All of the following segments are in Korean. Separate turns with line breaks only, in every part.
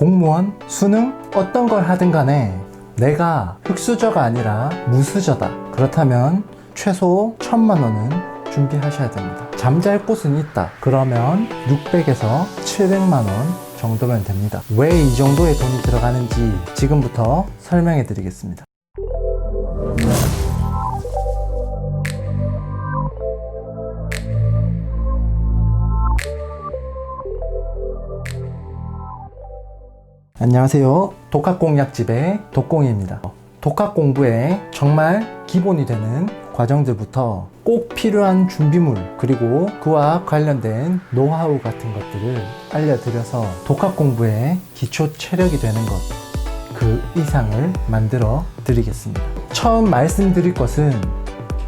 공무원, 수능 어떤 걸 하든 간에 내가 흑수저가 아니라 무수저다. 그렇다면 최소 1,000만 원은 준비하셔야 됩니다. 잠잘 곳은 있다. 그러면 600에서 700만 원 정도면 됩니다. 왜 이 정도의 돈이 들어가는지 지금부터 설명해 드리겠습니다. 안녕하세요. 독학공략집의 독공이입니다. 독학 공부에 정말 기본이 되는 과정들부터 꼭 필요한 준비물, 그리고 그와 관련된 노하우 같은 것들을 알려드려서 독학 공부의 기초 체력이 되는 것, 그 이상을 만들어 드리겠습니다. 처음 말씀드릴 것은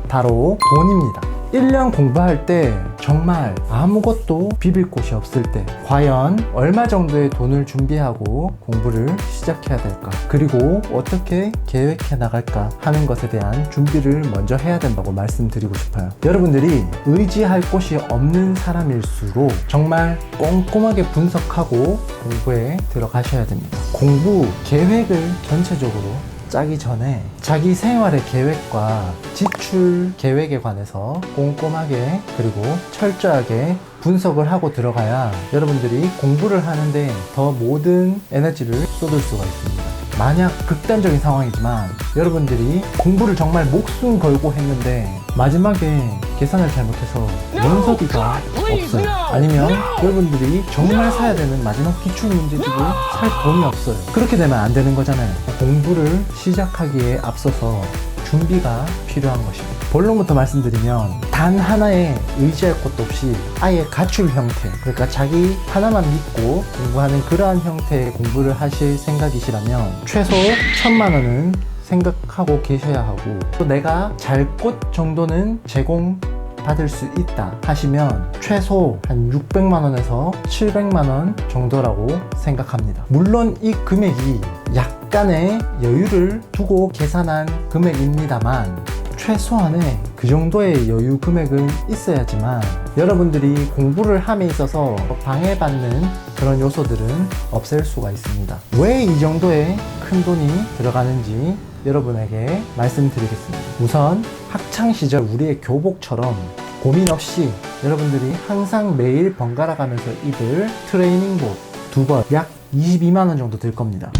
바로 돈입니다. 1년 공부할 때 정말 아무것도 비빌 곳이 없을 때 과연 얼마 정도의 돈을 준비하고 공부를 시작해야 될까, 그리고 어떻게 계획해 나갈까 하는 것에 대한 준비를 먼저 해야 된다고 말씀드리고 싶어요. 여러분들이 의지할 곳이 없는 사람일수록 정말 꼼꼼하게 분석하고 공부에 들어가셔야 됩니다. 공부 계획을 전체적으로 짜기 전에 자기 생활의 계획과 지출 계획에 관해서 꼼꼼하게 그리고 철저하게 분석을 하고 들어가야 여러분들이 공부를 하는데 더 모든 에너지를 쏟을 수가 있습니다. 만약 극단적인 상황이지만 여러분들이 공부를 정말 목숨 걸고 했는데 마지막에 계산을 잘못해서 원서비가 없어요. 아니면 여러분들이 정말 사야 되는 마지막 기출문제집을 살 돈이 없어요. 그렇게 되면 안 되는 거잖아요. 공부를 시작하기에 앞서서 준비가 필요한 것입니다. 본론부터 말씀드리면 단 하나의 의지할 것도 없이 아예 가출 형태, 그러니까 자기 하나만 믿고 공부하는 그러한 형태의 공부를 하실 생각이시라면 최소 1,000만 원은 생각하고 계셔야 하고, 또 내가 잘 곳 정도는 제공받을 수 있다 하시면 최소 한 600만 원에서 700만 원 정도라고 생각합니다. 물론 이 금액이 약간의 여유를 두고 계산한 금액입니다만 최소한의 그 정도의 여유 금액은 있어야지만 여러분들이 공부를 함에 있어서 방해받는 그런 요소들은 없앨 수가 있습니다. 왜 이 정도의 큰 돈이 들어가는지 여러분에게 말씀드리겠습니다. 우선 학창시절 우리의 교복처럼 고민 없이 여러분들이 항상 매일 번갈아 가면서 입을 트레이닝복 2벌 약 22만 원 정도 들 겁니다.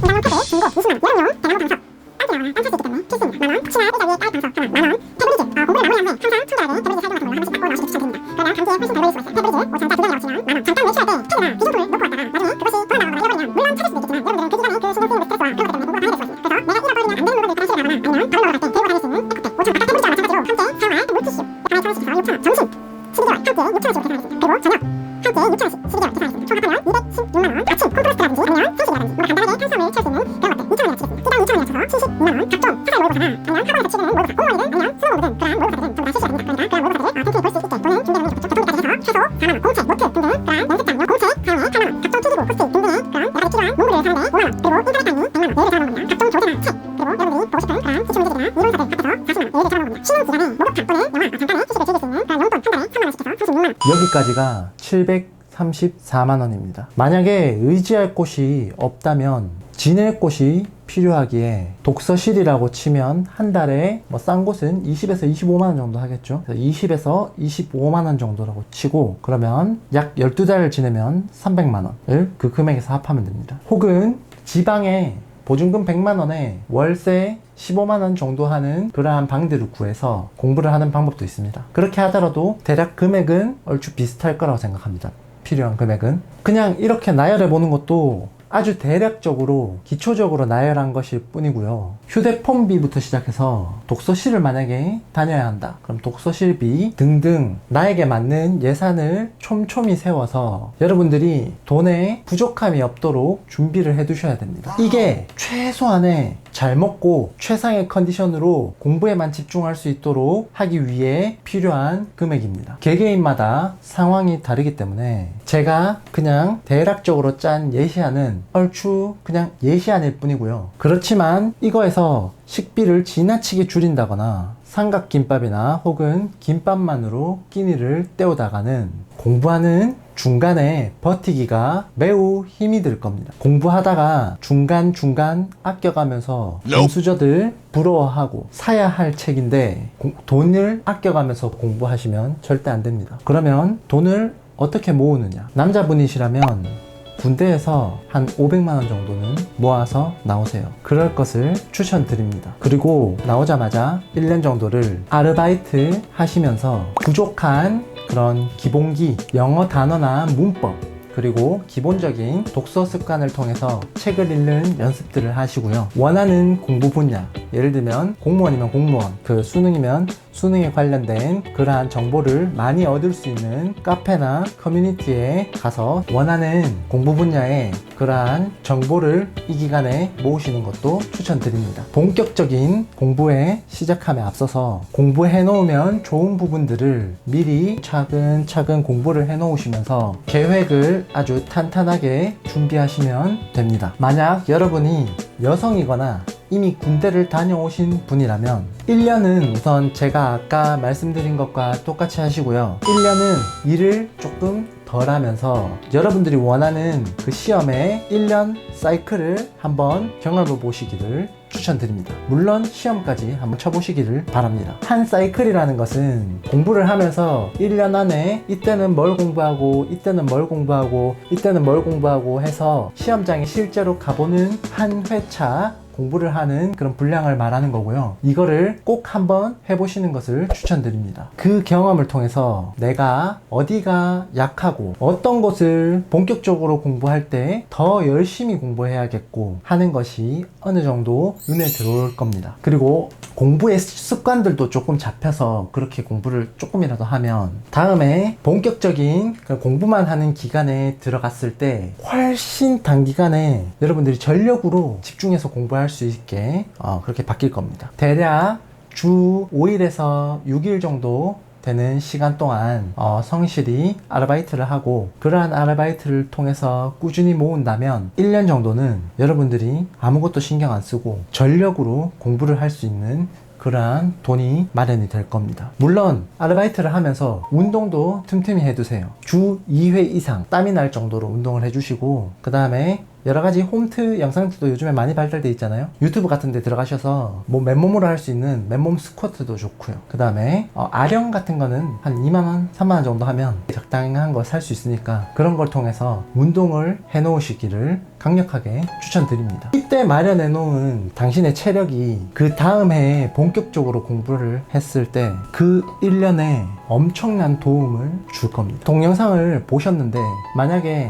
여기까지가 734만 원입니다. 만약에 의지할 곳이 없다면 지낼 곳이 필요하기에 독서실이라고 치면 한 달에 싼 곳은 20에서 25만 원 정도 하겠죠. 20에서 25만 원 정도라고 치고, 그러면 약 12달을 지내면 300만 원을 그 금액에서 합하면 됩니다. 혹은 지방에 보증금 100만 원에 월세 15만 원 정도 하는 그러한 방들을 구해서 공부를 하는 방법도 있습니다. 그렇게 하더라도 대략 금액은 얼추 비슷할 거라고 생각합니다. 필요한 금액은. 그냥 이렇게 나열해 보는 것도 아주 대략적으로 기초적으로 나열한 것일 뿐이고요. 휴대폰비부터 시작해서 독서실을 만약에 다녀야 한다, 그럼 독서실비 등등 나에게 맞는 예산을 촘촘히 세워서 여러분들이 돈에 부족함이 없도록 준비를 해 두셔야 됩니다. 이게 최소한의 잘 먹고 최상의 컨디션으로 공부에만 집중할 수 있도록 하기 위해 필요한 금액입니다. 개개인마다 상황이 다르기 때문에 제가 그냥 대략적으로 짠 예시안은 얼추 그냥 예시안일 뿐이고요. 그렇지만 이거에서 식비를 지나치게 줄인다거나 삼각김밥이나 혹은 김밥만으로 끼니를 때우다가는 공부하는 중간에 버티기가 매우 힘이 들 겁니다. 공부하다가 중간중간 아껴가면서 금수저들 부러워하고 사야 할 책인데 돈을 아껴가면서 공부하시면 절대 안 됩니다. 그러면 돈을 어떻게 모으느냐? 남자분이시라면 군대에서 한 500만원 정도는 모아서 나오세요. 그럴 것을 추천드립니다. 그리고 나오자마자 1년 정도를 아르바이트 하시면서 부족한 그런 기본기, 영어 단어나 문법, 그리고 기본적인 독서 습관을 통해서 책을 읽는 연습들을 하시고요. 원하는 공부 분야, 예를 들면 공무원이면 공무원, 수능이면 수능에 관련된 그러한 정보를 많이 얻을 수 있는 카페나 커뮤니티에 가서 원하는 공부 분야의 그러한 정보를 이 기간에 모으시는 것도 추천드립니다. 본격적인 공부에 시작함에 앞서서 공부해 놓으면 좋은 부분들을 미리 차근차근 공부를 해 놓으시면서 계획을 아주 탄탄하게 준비하시면 됩니다. 만약 여러분이 여성이거나 이미 군대를 다녀오신 분이라면 1년은 우선 제가 아까 말씀드린 것과 똑같이 하시고요. 1년은 일을 조금 덜 하면서 여러분들이 원하는 그 시험의 1년 사이클을 한번 경험해 보시기를 추천드립니다. 물론 시험까지 한번 쳐보시기를 바랍니다. 한 사이클이라는 것은 공부를 하면서 1년 안에 이때는 뭘 공부하고 이때는 뭘 공부하고 이때는 뭘 공부하고 해서 시험장에 실제로 가보는 한 회차 공부를 하는 그런 분량을 말하는 거고요. 이거를 꼭 한번 해보시는 것을 추천드립니다. 그 경험을 통해서 내가 어디가 약하고 어떤 것을 본격적으로 공부할 때 더 열심히 공부해야겠고 하는 것이 어느 정도 눈에 들어올 겁니다. 그리고 공부의 습관들도 조금 잡혀서 그렇게 공부를 조금이라도 하면 다음에 본격적인 공부만 하는 기간에 들어갔을 때 훨씬 단기간에 여러분들이 전력으로 집중해서 공부할 수 있게 그렇게 바뀔 겁니다. 대략 주 5일에서 6일 정도 되는 시간 동안 성실히 아르바이트를 하고 그러한 아르바이트를 통해서 꾸준히 모은다면 1년 정도는 여러분들이 아무것도 신경 안 쓰고 전력으로 공부를 할 수 있는 그러한 돈이 마련이 될 겁니다. 물론 아르바이트를 하면서 운동도 틈틈이 해두세요. 주 2회 이상 땀이 날 정도로 운동을 해주시고 그 다음에 여러가지 홈트 영상들도 요즘에 많이 발달되어 있잖아요. 유튜브 같은 데 들어가셔서 맨몸으로 할 수 있는 맨몸 스쿼트도 좋고요. 그 다음에 아령 같은 거는 한 2만원, 3만원 정도 하면 적당한 거 살 수 있으니까 그런 걸 통해서 운동을 해 놓으시기를 강력하게 추천드립니다. 이때 마련해 놓은 당신의 체력이 그 다음 해에 본격적으로 공부를 했을 때 그 1년에 엄청난 도움을 줄 겁니다. 동영상을 보셨는데 만약에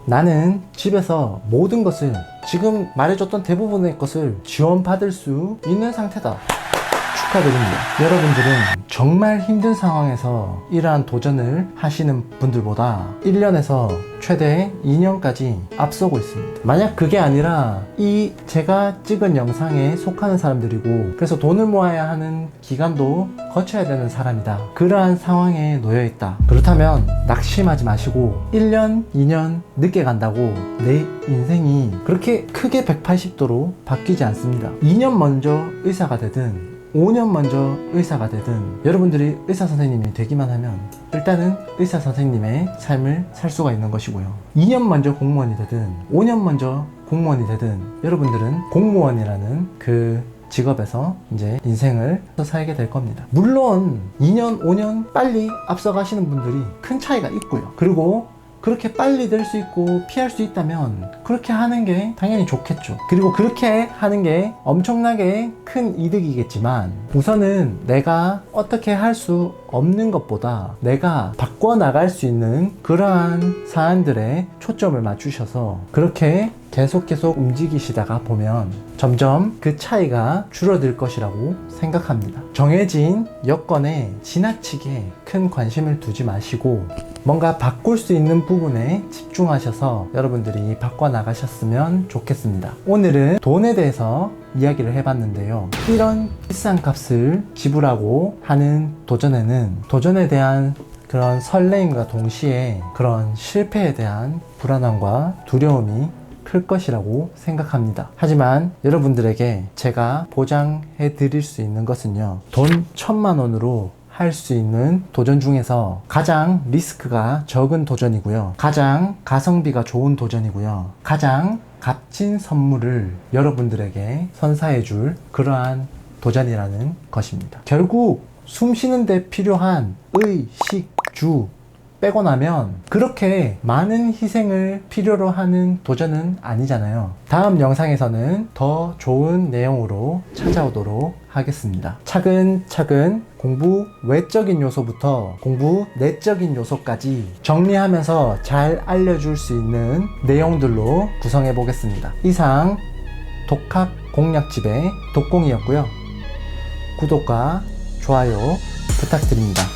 나는 집에서 모든 것을 지금 말해줬던 대부분의 것을 지원받을 수 있는 상태다. 축하드립니다. 여러분들은 정말 힘든 상황에서 이러한 도전을 하시는 분들보다 1년에서 최대 2년까지 앞서고 있습니다. 만약 그게 아니라 이 제가 찍은 영상에 속하는 사람들이고 그래서 돈을 모아야 하는 기간도 거쳐야 되는 사람이다. 그러한 상황에 놓여 있다. 그렇다면 낙심하지 마시고 1년, 2년 늦게 간다고 내 인생이 그렇게 크게 180도로 바뀌지 않습니다. 2년 먼저 의사가 되든 5년 먼저 의사가 되든 여러분들이 의사 선생님이 되기만 하면 일단은 의사 선생님의 삶을 살 수가 있는 것이고요. 2년 먼저 공무원이 되든 5년 먼저 공무원이 되든 여러분들은 공무원이라는 그 직업에서 이제 인생을 살게 될 겁니다. 물론 2년, 5년 빨리 앞서가시는 분들이 큰 차이가 있고요. 그리고 그렇게 빨리 될 수 있고 피할 수 있다면 그렇게 하는 게 당연히 좋겠죠. 그리고 그렇게 하는 게 엄청나게 큰 이득이겠지만 우선은 내가 어떻게 할 수 없는 것보다 내가 바꿔나갈 수 있는 그러한 사안들에 초점을 맞추셔서 그렇게 계속 움직이시다가 보면 점점 그 차이가 줄어들 것이라고 생각합니다. 정해진 여건에 지나치게 큰 관심을 두지 마시고 뭔가 바꿀 수 있는 부분에 집중하셔서 여러분들이 바꿔나가셨으면 좋겠습니다. 오늘은 돈에 대해서 이야기를 해봤는데요. 이런 비싼 값을 지불하고 하는 도전에 대한 그런 설레임과 동시에 그런 실패에 대한 불안함과 두려움이 클 것이라고 생각합니다. 하지만 여러분들에게 제가 보장해 드릴 수 있는 것은요, 돈 1,000만 원으로 할 수 있는 도전 중에서 가장 리스크가 적은 도전이고요, 가장 가성비가 좋은 도전이고요, 가장 값진 선물을 여러분들에게 선사해 줄 그러한 도전이라는 것입니다. 결국 숨 쉬는데 필요한 의, 식, 주 빼고 나면 그렇게 많은 희생을 필요로 하는 도전은 아니잖아요. 다음 영상에서는 더 좋은 내용으로 찾아오도록 하겠습니다. 차근차근 공부 외적인 요소부터 공부 내적인 요소까지 정리하면서 잘 알려줄 수 있는 내용들로 구성해 보겠습니다. 이상 독학 공략집의 독공이었고요. 구독과 좋아요 부탁드립니다.